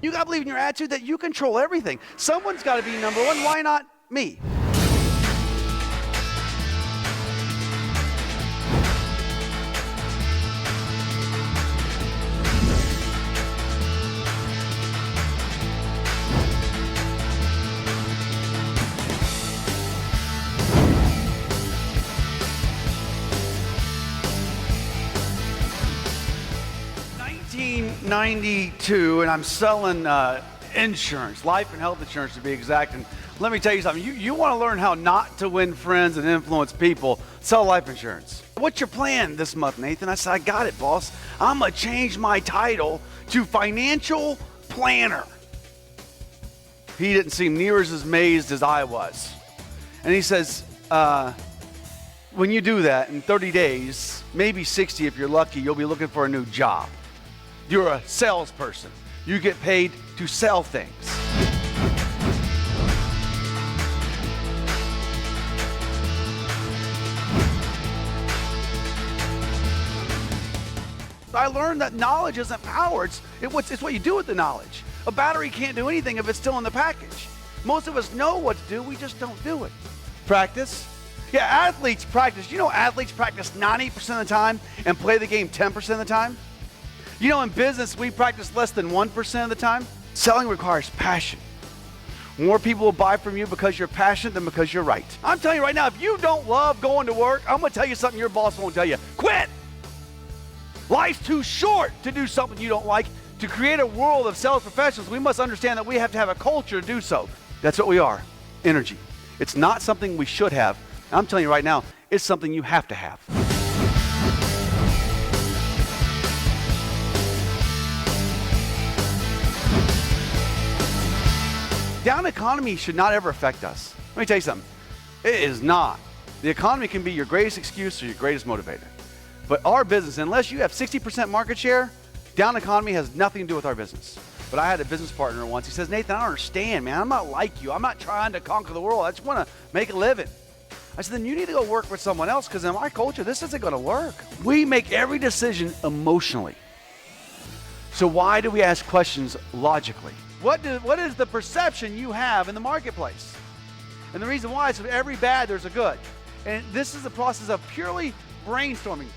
You got to believe in your attitude that you control everything. Someone's got to be number one. Why not me? $19.92, and I'm selling insurance, life and health insurance to be exact. And let me tell you something. You want to learn how not to win friends and influence people, sell life insurance. What's your plan this month, Nathan? I said, I got it, boss. I'm going to change my title to financial planner. He didn't seem near as amazed as I was. And he says, when you do that in 30 days, maybe 60 if you're lucky, you'll be looking for a new job. You're a salesperson. You get paid to sell things. I learned that knowledge isn't power. It's what you do with the knowledge. A battery can't do anything if it's still in the package. Most of us know what to do, we just don't do it. Practice. Yeah, athletes practice. You know, athletes practice 90% of the time and play the game 10% of the time. You know, in business, we practice less than 1% of the time. Selling requires passion. More people will buy from you because you're passionate than because you're right. I'm telling you right now, if you don't love going to work, I'm going to tell you something your boss won't tell you. Quit! Life's too short to do something you don't like. To create a world of sales professionals, we must understand that we have to have a culture to do so. That's what we are, energy. It's not something we should have. I'm telling you right now, it's something you have to have. Down economy should not ever affect us. Let me tell you something. It is not. The economy can be your greatest excuse or your greatest motivator. But our business, unless you have 60% market share, down economy has nothing to do with our business. But I had a business partner once. He says, Nathan, I don't understand, man. I'm not like you. I'm not trying to conquer the world. I just want to make a living. I said, then you need to go work with someone else because in my culture, this isn't going to work. We make every decision emotionally. So why do we ask questions logically? What is the perception you have in the marketplace? And the reason why is for every bad, there's a good. And this is the process of purely brainstorming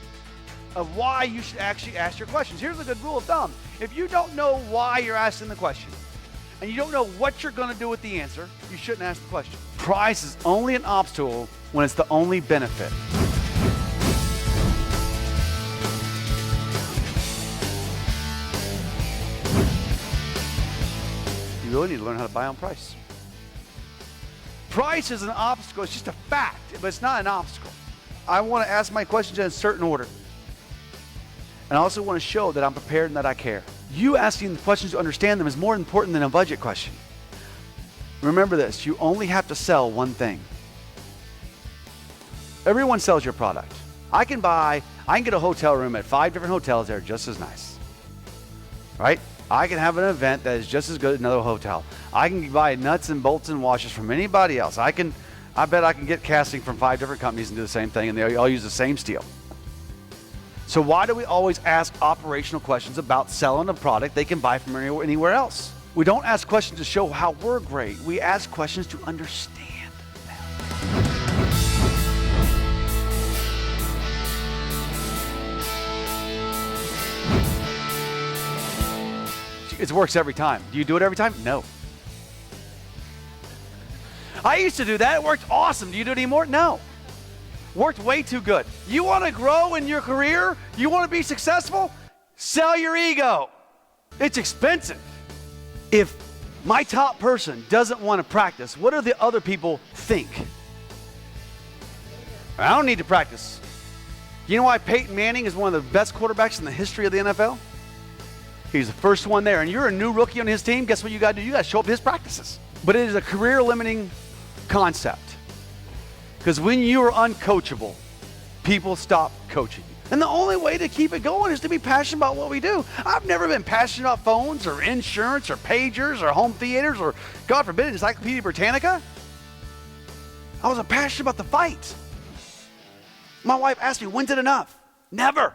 of why you should actually ask your questions. Here's a good rule of thumb. If you don't know why you're asking the question, and you don't know what you're going to do with the answer, you shouldn't ask the question. Price is only an obstacle when it's the only benefit. You really need to learn how to buy on price. Price is an obstacle. It's just a fact, but it's not an obstacle. I want to ask my questions in a certain order. And I also want to show that I'm prepared and that I care. You asking the questions to understand them is more important than a budget question. Remember this, you only have to sell one thing. Everyone sells your product. I can get a hotel room at 5 different hotels that are just as nice, right? I can have an event that is just as good as another hotel. I can buy nuts and bolts and washers from anybody else. I bet I can get casting from 5 different companies and do the same thing, and they all use the same steel. So why do we always ask operational questions about selling a product they can buy from anywhere else? We don't ask questions to show how we're great. We ask questions to understand them. It works every time. Do you do it every time? No. I used to do that. It worked awesome. Do you do it anymore? No. Worked way too good. You want to grow in your career? You want to be successful? Sell your ego. It's expensive. If my top person doesn't want to practice, what do the other people think? I don't need to practice. You know why Peyton Manning is one of the best quarterbacks in the history of the NFL? He's the first one there, and you're a new rookie on his team. Guess what you got to do? You got to show up to his practices. But it is a career-limiting concept. Because when you are uncoachable, people stop coaching you. And the only way to keep it going is to be passionate about what we do. I've never been passionate about phones or insurance or pagers or home theaters or, God forbid, Encyclopedia Britannica. I was passionate about the fight. My wife asked me, when's it enough? Never.